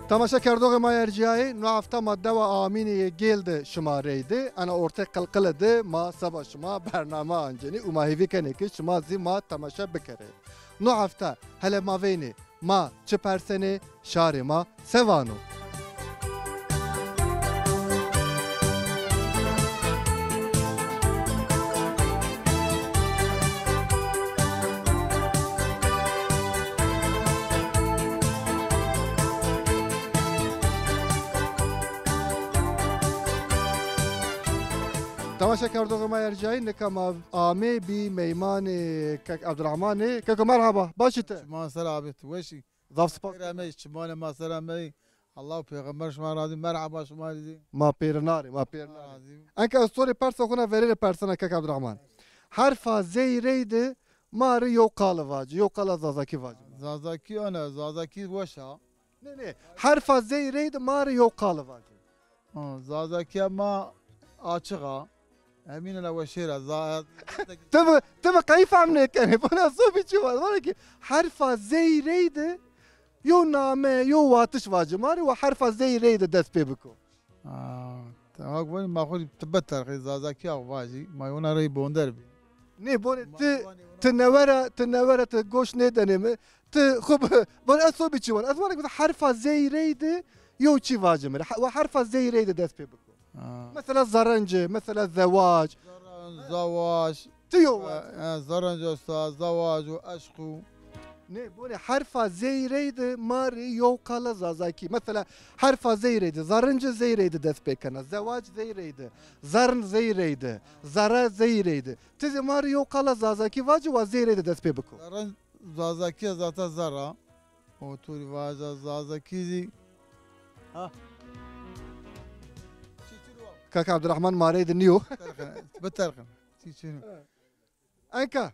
تماشا کردوغ ما ارجعی نو هفته ماده و آمینی گلد شماره ده انا ارتق قلقله ده ما سبا شما برنامه انجنی و ما هیوی کنه که شما زی ما تماشا بکره نو هفته هله ما وینی ما چه پرسنه شار ما سوانو تماشا کردوغ ما ارجعی نکم آمی بی میمان کک عبدالرحمن کک مرحبا باشیته شما سلامت وشی ضاف سپاس رامي شمال ما سلامي الله پیغمبر شما راضی مرحبا شما دی ما پیرناری ما پیرناری انکه استوری پرسا خونه وریر پرسنا کک عبدالرحمن حرفا زیریده ماری یو قال واجی یو قال زازاکی واجی زازاکی انا زازاکی وشا نه نه حرفا زیریده ماری یو قال واجی زازاکی ما açığa emin ola وشيرة تبا كيف عم كان فانا صوبي شو وانا كي حرفا زي ريده يو نامه يو واتش واجي ماري وحرفا زي ريده دس بيبكو تمام وين ما اخذ تبتر زازاكي او واجي ما يونا ري بوندر بي ني بون تنورة تقوش ندنم خب بون اصوبي شو وانا اصلا حرفا زي ريده يو شي واجي ماري وحرفا زي ريده دس بيبكو مثل الزرنجة مثل الزواج زواج تيو زرنج استاذ زواج واشقو نه بوني حرفا زي ريد ماري يو قال زازاكي مثلا حرفا زي ريد زرنج زي ريد دس بيكنا زواج زي ريد زرن زي ريد زرا زي ريد تزي ماري يو قال زازاكي واجي وزي ريد دس بيبكو زرن زازاكي زاتا زرا وتوري واجا زازاكي زي ها كاك عبد الرحمن ماريد نيو بترخن انكا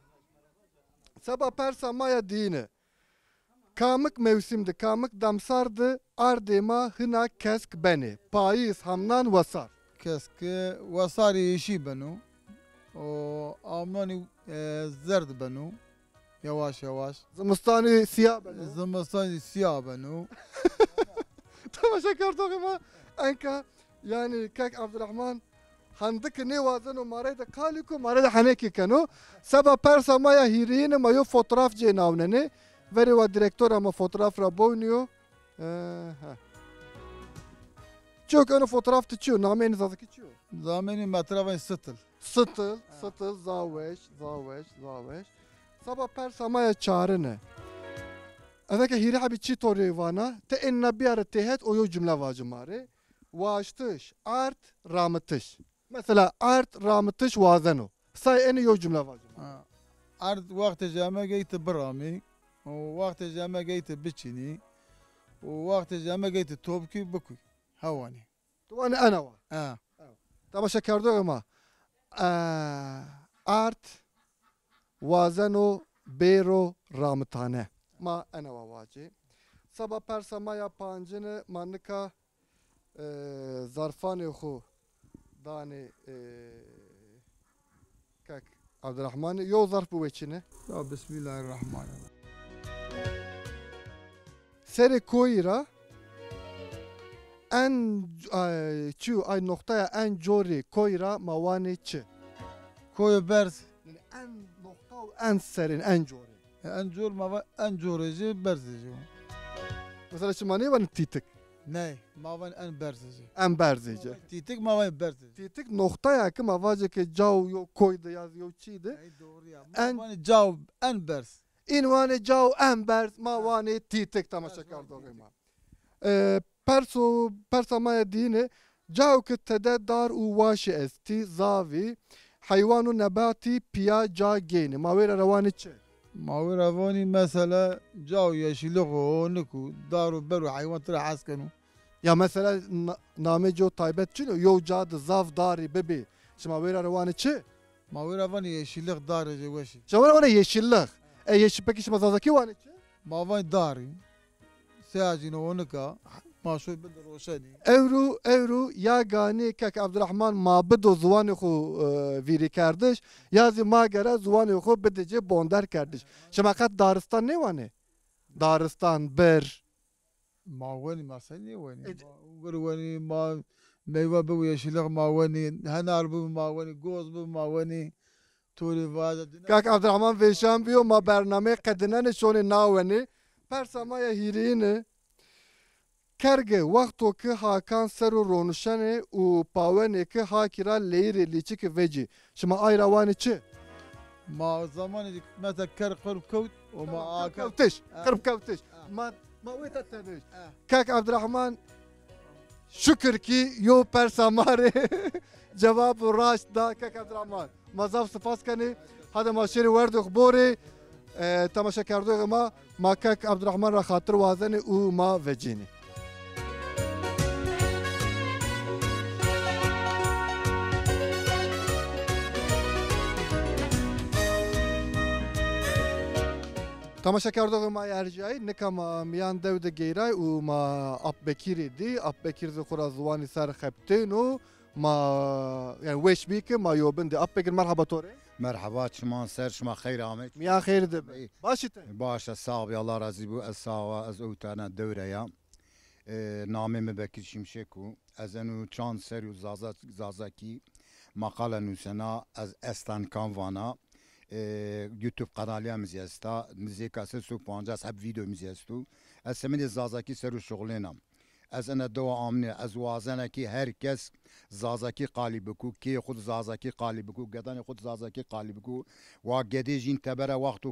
سبا پرسا مايا دينه كامك موسمده كامك دمسارده اردما هنا كسك بني پايس همنان وصار كسك وصار يشي بنو وآمناني زرد بنو يواش يواش زمستاني سياه بنو زمستاني سياه بنو تماشا كردوغي ما انكا يعني كاك عبد الرحمن هندك نوازنو ماريدا قاليكو ماريدا حنيكي كانو سبا پرسا مايا هيرين ما يو فوتوراف جي ناونني وري و ديريكتورا ما فوتوراف را بونيو چوك انا فوتوراف تشو نامين زازكي تشو زامني مترافين ستل زاوش سبا پرسا مايا چارنه اذاك هيري حبي چي توري وانا تا ان بيار تهت او يو جمله واجماري واشتش ارت رامتش مثلا ارت رامتش وازنو ساي اني يو جمله واجب ارت وقت جامع جيت برامي ووقت جامع جيت بتشيني ووقت جامع جيت توبكي بكوي هواني وانا انا تماشا كردو ما ارت وازنو بيرو رامتانه ما انا واجي سبا پرسا ما يا پانجن مانكا ظرفان خو داني كاك عبد الرحمن يو ظرف بوچنه بسم الله الرحمن الرحيم سر کویرا ان چو ay noktaya en jori koyra mavani çi كوي برز en nokta en serin en jori انجور ما انجورجي برزجي mesela şu mani var titik ناي ما وين ان برزجي en berzici تيتك ما وين برزجي titik noktaya ki mavacı ki cav yo koydu yazıyor çiydi اي دوري ما وين جاوب ان برز invani cav en berz mavani titik tamaşa kardogima persa maya dine cav ki tede dar u vaşi esti zavi hayvanu nebati piya ca geni mavera ravani çi ما وين رافوني مثلا جاو يشيلوه نكو دارو برو حيوان طلع عسكنو ya mesela namece o taybetçi yo cadı zav dari bebi şimdi mavera ravani çi ما وين رافوني يشيلوه داري وشي şimdi bana yeşillik yeşil peki şimdi zazaki vani çi ما وين داري ساجينو ونكا ما شو بدر روشاني evru ya gani kek Abdurrahman ma bido zuvanı xu viri kardeş yazı ma gere zuvanı xu bidece bonder kardeş şemakat Daristan ne vani Daristan bir ما وني ما سني وني إد- وني ما ميوه بو يشلغ ما وني هنار بو ما وني قوز بو ما وني تولي فازا کاک عبدالرحمن ویشان بیو ما برنامه قدنن شون ناونی پرسمای هیرین کرگه وقتو که هاکان سر و رونشنه و پاونه که هاکیرا لیری لیچی که وجی شما آیروانی چه؟ ما زمان متى كر قرب كوت وما آكل کوتش قرب کوتش ما ویتا تنش کاک عبدالرحمن شکر کی یو پرسماره جواب راست دا کاک عبدالرحمن مازاف سپاس کنی هذا ما شيري ورد خبوري تماشا كردو ما كاك عبد الرحمن را خاطر وازني وما فيجيني تماشا كردو ما يرجعي نكما ميان داود جيراي وما اب بكيري دي اب بكير ذكر زواني سار خبتينو ما يعني ويش بيك ما يوبن دي اب بكير مرحبا توري مرحبا شما سر شما خير عامك ميان خير دب باشي باشا صاحبي الله رازي بو الساعة از اوتانا دورة يا نامي مبكر شمشكو از انو چان سر و زازاكي مقالة نوسنا از استان كانوانا يوتيوب قنالي مزيستا مزيكا سرسو بانجاس هب فيديو مزيستو از سمين زازاكي سر و شغلنا از انا دوا آمنه از وازنه کی هر کس زازاکی قالب کو کی خود زازاکی قالب کو گدان خود زازاکی قالب کو و گدی جین تبره وقتو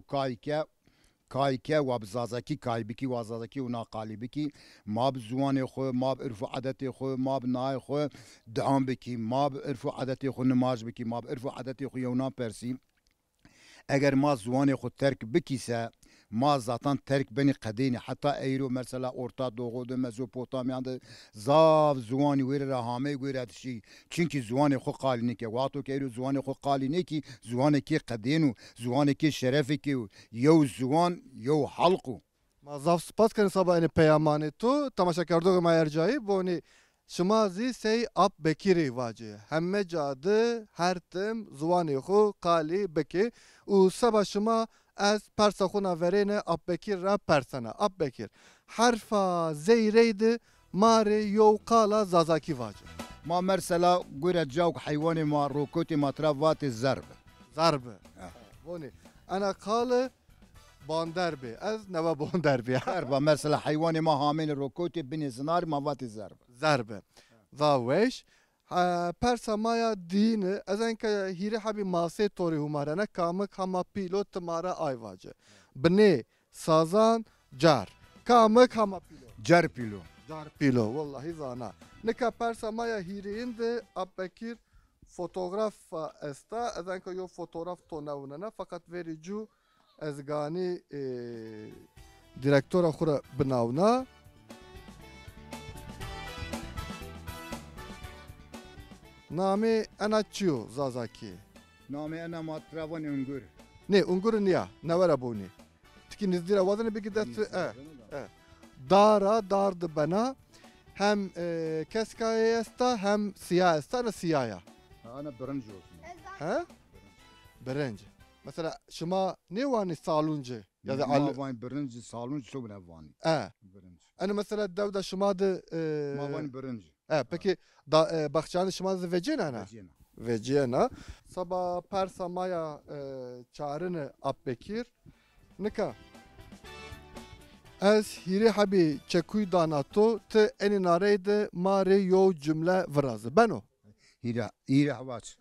کایکه و بزازاکی کایبکی و زازاکی و نا قالبکی ما بزوان خو ما بعرف عادت خو ما بنای خو دعام بکی ما بعرف عادت خو نماز بکی ما بعرف عادت خو یونا پرسی اگر ما زوان خود ترک بکیسه ما zaten terk beni qedini hatta euro mesela Orta Doğu'da Mezopotamya'da zav zuani veri rahame göre dişi çünkü zuani xo qalini ki vato ki euro zuani xo qalini ki zuani ki qedinu zuani ki şerefi ki yo zuan yo halqu ما زاف سپاس کنی صاحب این پیامانه تو تماشا کردو ما ارجایی بونی شما زی سی اب بکیری واجه همه جاده هر تم زوانی خو قالی بکی و سبا شما از پرسا خونا ورین اب بکیر را پرسنا اب بکیر حرفا زیرید ماری یو قالا زازاکی واجه ما mesela göre cavuk hayvanı ma rokoti matravat zarb ضرب بونی انا قال باندر بی از نوا باندر بی zarba mesela hayvanı ma hamil rokoti bin zinar mavat zarb ضربه ضاوش پرسا مایا دین از اینکه هیره حبی ماسه توری همارانه کامک هما پیلوت مارا آیواجه بنی سازان جار کامک هما پیلوت cerpilo جار پیلو والله زانا نکا پرسا مایا هیره اینده اب بکیر fotoğraf استا از اینکه یو fotoğraf تو نوننه فقط وری جو از گانی دیرکتورا خورا بناونا نامه انا چیو زازاکی name ana matravan ungur نه اونگور نیا نوره بونی تکی نزدیره وزنه بگی دست دارا دارد بنا hem keskaya esta hem siyah esta ne siyaya ana birinci olsun he birinci mesela şuma ne vani saluncu ya da Mavani birinci salon çok nevani birinci ana mesela devda şumadı Mavani birinci peki da bakçanı şumadı vecin ana Vecina. vecina sabah persamaya çağrını Abbekir nika Ez hiri habi çekuy danato te eni nareyde mare yo cümle vrazı. Ben o. Hira havaç.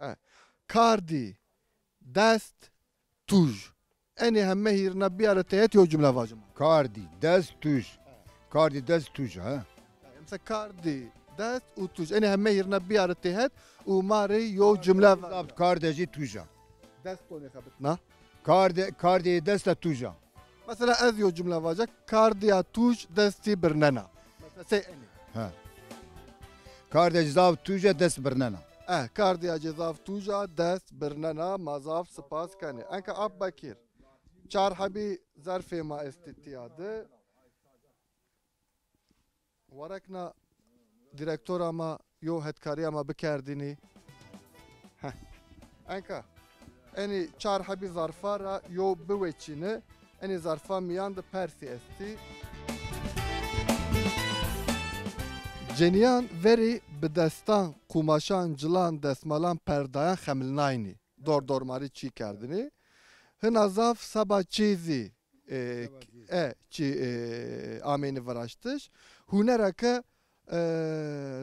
Kardi dest tuj. Eni hemme hirna bir ara teyet yo cümle vacım. Kardi dest tuj. Kardi dest tuj ha. Mesela kardi dest u tuj. Eni hemme hirna bir ara teyet u mare yo cümle vacım. Kardeji tuja. Dest o ne kabit na? Kardi dest tuja. Mesela ez yo cümle vacak. Kardiya tuj desti birnena. Mesela say eni. Ha. Kardeji zav tuja dest birnena. Kardiya cezav tuja dest birnena mazaf spas kani. Anka ab bakir. Çar habi zarfe ma estitiyadı. Varakna direktor ama yo hetkari ama bikerdini. Anka. Eni çar habi zarfara yo biveçini. Eni zarfa miyan da persi esti. Jeniyan veri bi destan kumaşan cilan desmalan perdayan xemilnayni. Dordormarî çî kerdinî. Hina zav seba çêzî çî amênî viraştiş. Hunereke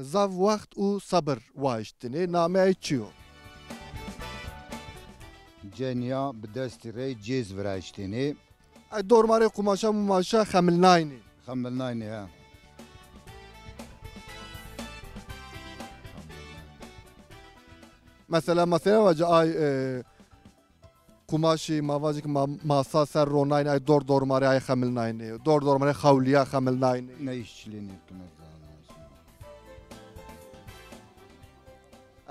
zav wext û sabir waiştinê. Nameyê çi yo? Cenya bi destê rê cêz virajtînê. Dormarê kumaşa mumaşa xemilnayni. Xemilnayne he. Mesela vaca ay kumaşi mavacık masa ser ronayni ay dormarê ay xemilnayni. Dormarê xewliya xemilnayni. Ne işçiliğini yaptınız?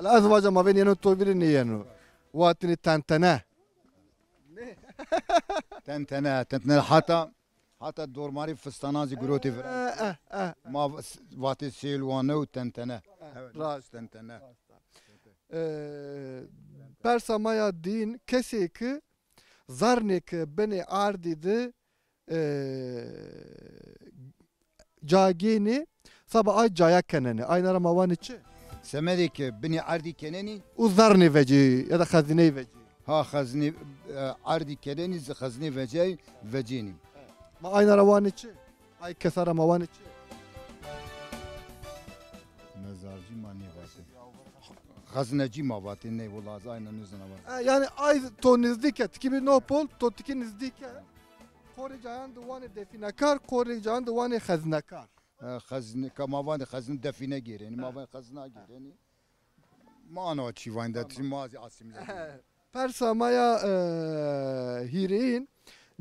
Az vaca mavên yeno tovîrî nê yeno. Watînî tentene. Tentene hatta dormarî fistanazî gurotê viraj. Ma vatê sêlwane û tentene. Rast. Tentene. Persa maya din kesê ki zarneke benê ardî di cagênê saba ay caya kenenê. Ay nara mawanê çi? Semedê ki binê erdî kenenî û zarnê vecî ya da xezineyê vecî. ha xezinê erdî kenenî zi xezinê vecey vecênî. Ma ay nara wanê çi? Ay kesara mawanê çi? Mezarcı ma ne vatê. Xezinecî ma vatê ne wala aynen nizina vatê. Yani ay to nizdik e tikî nopol to tikî nizdik e. Korê cayan di wanê defînekar, korê cayan di wanê xezinekar. Xezine ka ma vatê xezin defîne gerênî ma vatê xezina gerênî. Ma ana çîvan de mazî asîmle. Persa maya hîreyîn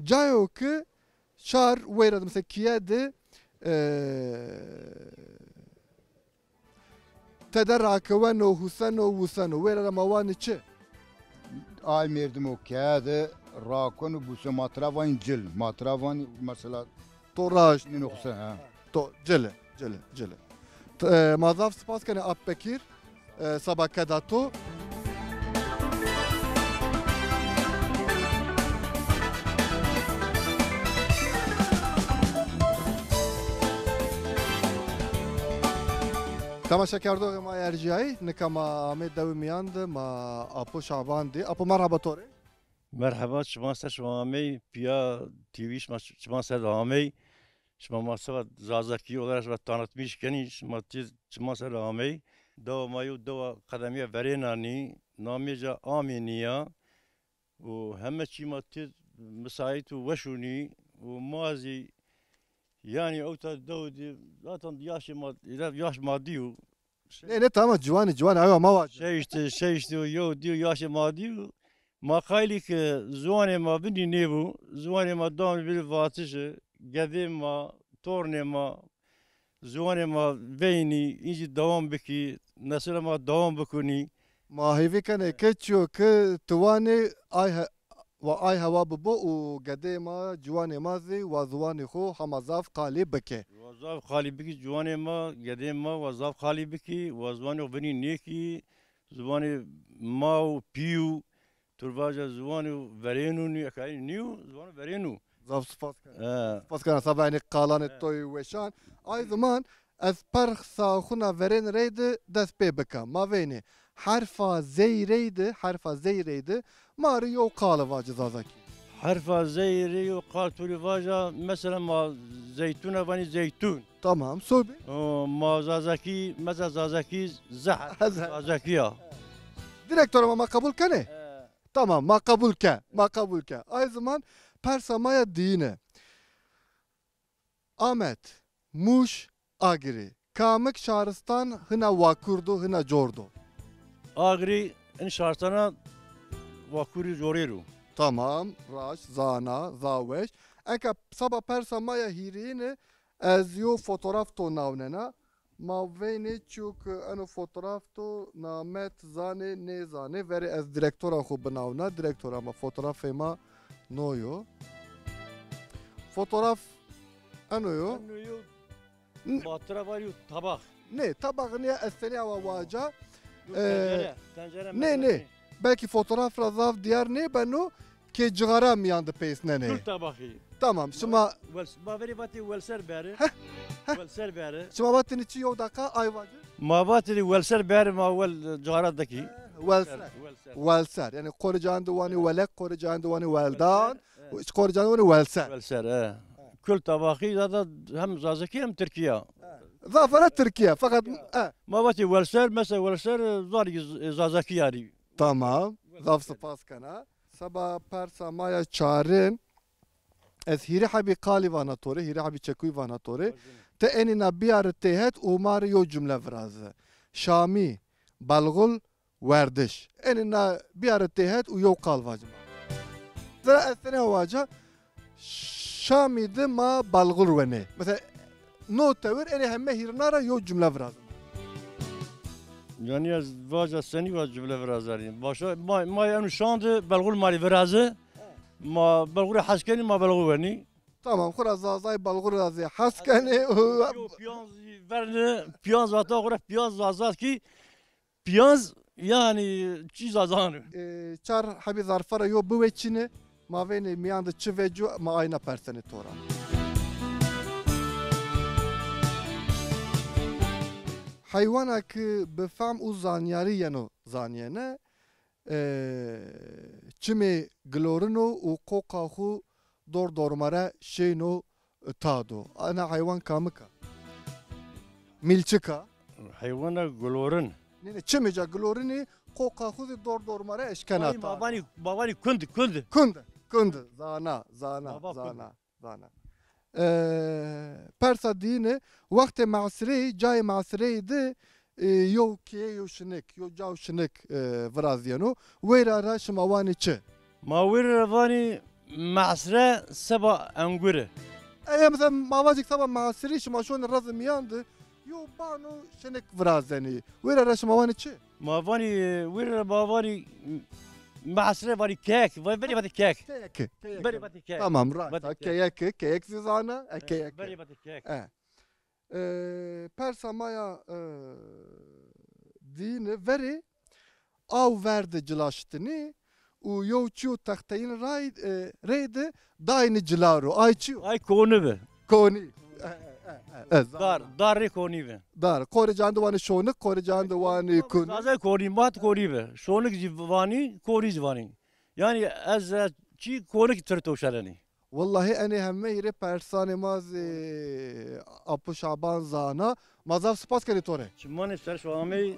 cayo ki şar wêre mesela kiye di tede rakeweno huseno wuseno wêre ma wanê çi? Ay merdim o kâde rakon û bûse matravan cil. Matravan mesela To raş ne noxse ha. to cile. Mazav spas kene Abbekir sabah kedato. Tamaşa kardo ma erciyayı nikama Ahmet Davimiyan de ma Apo Şaban de. Apo merhaba tore. مرحبا شما سر شما می پیا تیویش شما سر آمی شما ما سر زازکی اولش و تانت میش کنی شما تیز شما سر آمی دو مایو دو قدمی ورینانی نامی جا آمینیا و همه چی ما تیز مساعد و وشونی و مازی yani o da doğdu zaten yaş maddi Ne tamam civanı ayva ma var. şey işte yo diyor yaş maddi ما خیلی که زوان ما بینی نیبو زوان ما دام بیل واتشه گدی ما تورن ما زوان ما وینی اینجی دوام بکی نسل ما دوام بکنی Mahivi kene keçiyor ki tuvanı ay hava bu u gade ma civanı mazi ve zuvanı xo hamazaf kali beke. وظاف خالی بکی زوان ما گدی ما وظاف خالی بکی وزوان بینی نیکی زوان ما و پیو ترواجا زوان ورینو نی اکای نیو زوان ورینو Zaf spas kana sabahni kalanı toy veşan. Ay zaman az parx saxuna veren reydi dest pê bika. Ma veni harfa zeyreydi. Mari yo qala vacı zazaki. حرف زيري وقال توليفاجا مثلا ما زيتون فاني زيتون Tamam sobi. ما زازاكي مثلا زازاكي زحر زازاكيا Direktör ama kabul kene. Tamam ma kabul ke. Ay zaman persamaya dine. Ahmet, Muş, Agri. Kamık Şahristan hına vakurdu hına cordu. اغري ان شارتنا وكوري جوريرو Tamam, Raş, Zana, Zaveş. Enka sabah persamaya hirine ez yo fotoğraf to navnena. Ma veni çuk eno fotoğraf to namet zane ne zane veri ez direktora xo binavna direktora ma fotoğraf ema no yo. Fotoğraf eno yo. ما ترى طبخ Ne tabağını esteni ava vaca. تنجره Ne belki fotoğraf razav diğer ne ben o که جغارا میان ده پیسننه كل طبخي tamam شما ما بري باتي والسر باري والسر باري شما باتنی چی یو دقا ayvacı ما باتي والسر باري ما ول جغارات دكي والسر والسر yani korucan duvanı velek korucan duvanı veldan korucan duvanı velser والسر كل طبخي هذا هم زازكي هم تركيا zafara Türkiye fakat ما باتي والسر مثلا والسر زاري زازكي يعني tamam zaf spas kana sabah persa maya çarın ez hiri habi kali vanatore hiri habi çekuy vanatore te enina biyar tehet umar yo cümle vrazı Şami balgul verdiş enina biyar tehet u yo kalvacım zara esene vaca Şami de ma balgul vene mesela no tevir eni hemme hirnara yo cümle vrazı يعني واجا سني واجب لفرازاري باشا ما يعني شاند بلغول مالي فرازه ما بلغول حسكني ما بلغوني tamam kuraz azay balgul razı haskani بيانز فرن بيانز واتا غره بيانز زازات ki بيانز yani چیز azanı çar habi zarfara yo bu veçini maveni miyandı çivecu ma ayna perseni tora hayvana ki befam u zanyari yano zanyene çimi glorino u kokahu dor dormara şeyno tado ana hayvan kamıka milçika hayvana glorun ne çimica glorini kokahu dor dormara eşkena tado babani kundi Kundu. Zana. Persa dini vakti masri, cay masri de yo kiye yo şinik, yo cav şinik vraziyano. Veyra ra şimavani çi. ما وير رفاني معسرة سبا أنقرة Mesela mavacık sabah masri şimaşon razı miyandı. Yo bano şinik vraziyani. Veyra ra şimavani çi. ما فاني وير بافاني معسرة فاني كيك بري باتي كيك Keyek. بري باتي كيك Tamam ra. Batı Keyek. Keyek zizana. Keyek. بري باتي كيك Persa maya dini veri av verdi cilaştını u yovçu tahteyin reydi dayını cilaru ayçu هاي كوني به koni دار كوني به dar korucan duvanı şonuk korucan duvanı kun زازا كوني مات كوني به شونك جيفاني كوني جيفاني يعني از چی كونك ترتو شلني vallahi eni hemme yeri persane mazi apu şaban zana mazav spas keritore شماني سر شوامي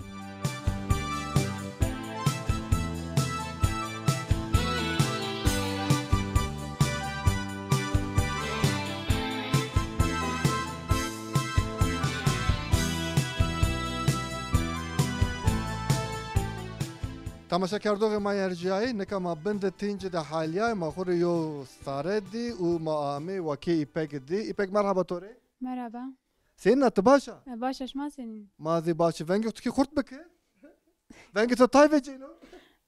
Tamaşa kardogê ma yerciyayê nika ma bin de tîncê de haliyayê ma xwe yo stare dî û ma amê wekê îpek dî. İpek merhaba torê. Merhaba. Senin tu başa? Başa şma senin. Mazî başi vengê tu kurt bike? Vengê tu tay vecîno?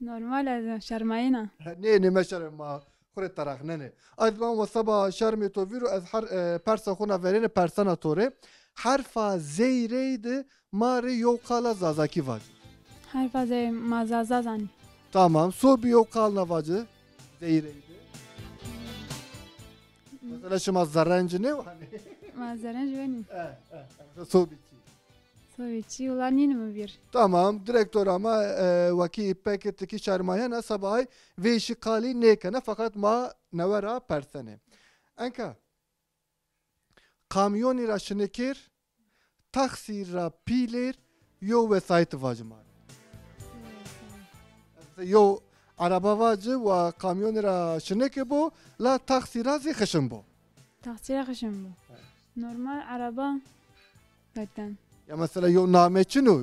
Normal şermayına. Nê ne meşere ma xure tarax nene. Ez man wasaba şermê to vîro ez her persa xwe naverêne persana torê. Herfa zeyrê de marê yo qala zazakî var. Her fazla mazaza zani. Tamam. Sobi yo qal navacı. Zeyreydi. Mesela şuma zarrancı ne var? Mazaran juveni. Sobi. Soviçi ulan yine mi bir? Tamam. Direktör ama vaki ipeketeki şermayana sabah ve işi kali nekene fakat ma nevera persene. Enka. Kamyoni ra şinekir taksi ra piler yo vesayet vacımar. Yo araba vacı ve kamyoni ra şineke bu la taksi ra zikışın bu. Taksire kışım bu. Normal araba. Zaten. Ya mesela yo nameçin o.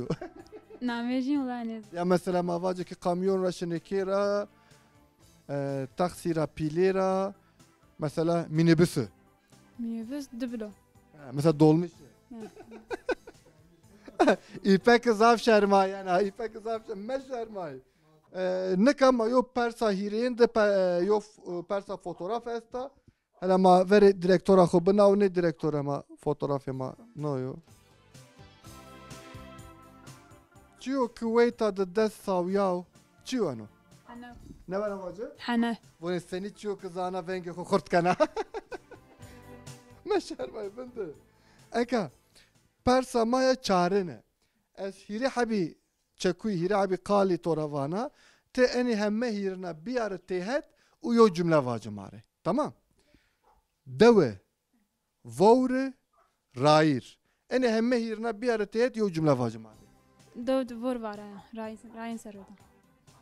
Namecin ulan ez. Ya mesela mavacı ki kamyon ra şineke ra taksi ra piler ra mesela minibüsü. Minibüs dublo. Mesela dolmuş. İpek zaf şermayana, İpek zaf şermayana. Ne kama yo persa hirin de yo persa fotoğraf esta. Hala ma veri direktora xo bina ne direktora ma fotoğrafı ma no yo. Çiyo Kuwait'a da dest sav yav. Çiyo ano. Ana Ne var amacı? حنه Bunu seni çiyo kızana venge kurt kana. Meşer may bende. Eka. Persa maya çare ne? Ez hiri habi çekuy hiri habi kali toravana te eni hemme hirna bir ara tehet uyo cümle vacımare. Tamam. Deve vore rair. Eni hemme hirna bir ara tehet yo cümle vacımare. دود ور واره راین سر بودم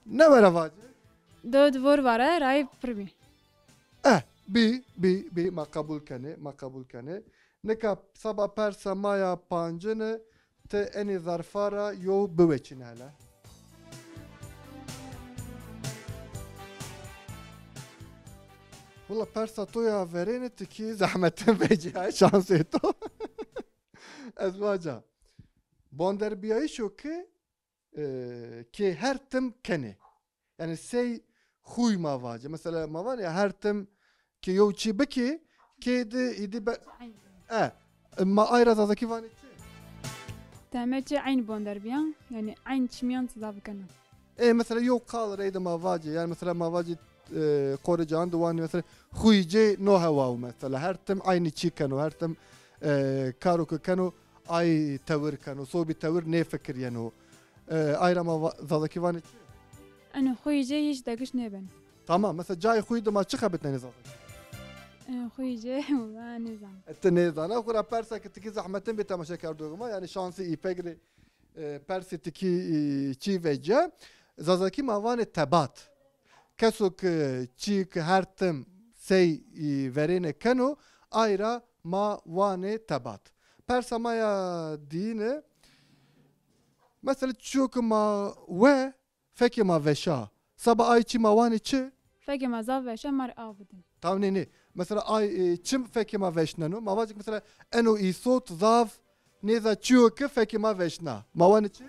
Ne var vacı? دود ور واره رای پرمی Bi makabul kane. Neka sabah persa maya pancını te eni zarfara yo büveçin hele. Valla persa toya verene ki zahmetin veciha şansı to. Ezvaca. Bonder biyayı şu ki her tim kene. Yani sey huy mavaca. Mesela mavar ya her tim ki yo çi beki ki de idi be ma ayra zazaki vani çi. تهمت عین بندر بیان یعنی عین چمیان تضاف کنم Mesela yo kal reyde mavaca. Yani mesela mavaca Korecan duvan mesela huyce no hava mesela her tim aynı çi kanu her tim karo kanu ay tavır kanu so bir tavır ne fikir yani ayra ma zazaki vani çi. انا خوی جه هیچ دگش نبن Tamam mesela cay huydu ma çıkabet ne zazaki. انا خوی جه ولا نظام التنيزان اخر بارسا كتكي زحمتين بتماشى كاردوغما يعني شانسي يبغري بارسي تكي تشي فيجا زازاكي ماوان تبات كسوك تشيك هرتم سي verene كانو ايرا ما واني تبات بارسا مايا دينه مثلا تشوك ما و فكي ما فشا صبا اي تشي ما واني تشي فکر مزاف بشه مر آب بدم Tamam ne? Mesela ay çim fekima veşnanu. Mavacık mesela eno isot zav neza çiyoke fekima veşna. Mavan içi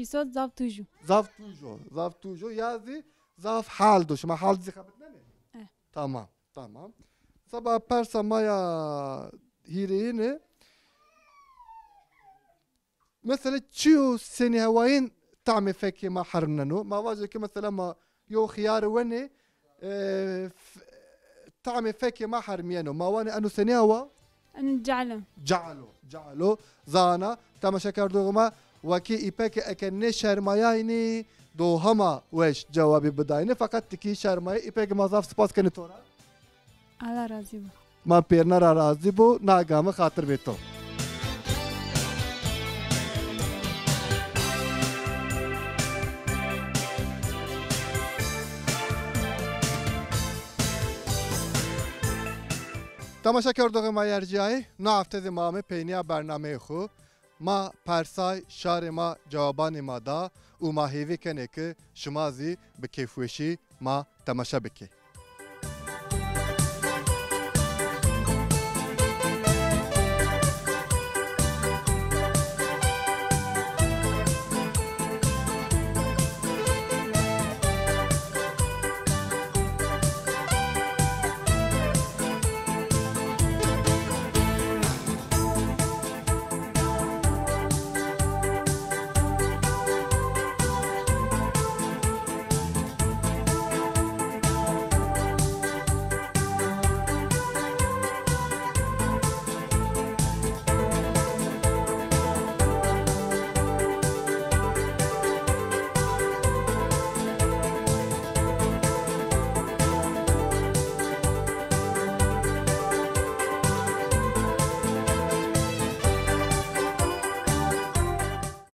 ایساد زاف توجو zav tujo. Zav tujo yazı zav haldo. Şuma hal zikabet ne mi? Tamam. Tamam. Sabah persa maya hireğini mesela çiyo seni havayin تعمل fekima harnanu. Mavacık mesela ma yo khiyar wene تعمل فكي ما حرميانو ما واني انو سنياوا انا جعلم جعلو زانا تما شكر دوغما وكي ايبك اكن شرمايني دو هما وش جوابي بداينه فقط تكي شرماي ايبك مازاف سپاس کني تورا على راضي بو ما پيرنا راضي بو ناگام خاطر بیتو تماشا کردوغ ما یرجایی نه هفته زمامه پینیا برنامه خو ما پرسای شار ما جوابان ما دا و ما هیوی کنه که شما زی به کیفوشی ما تماشا بکی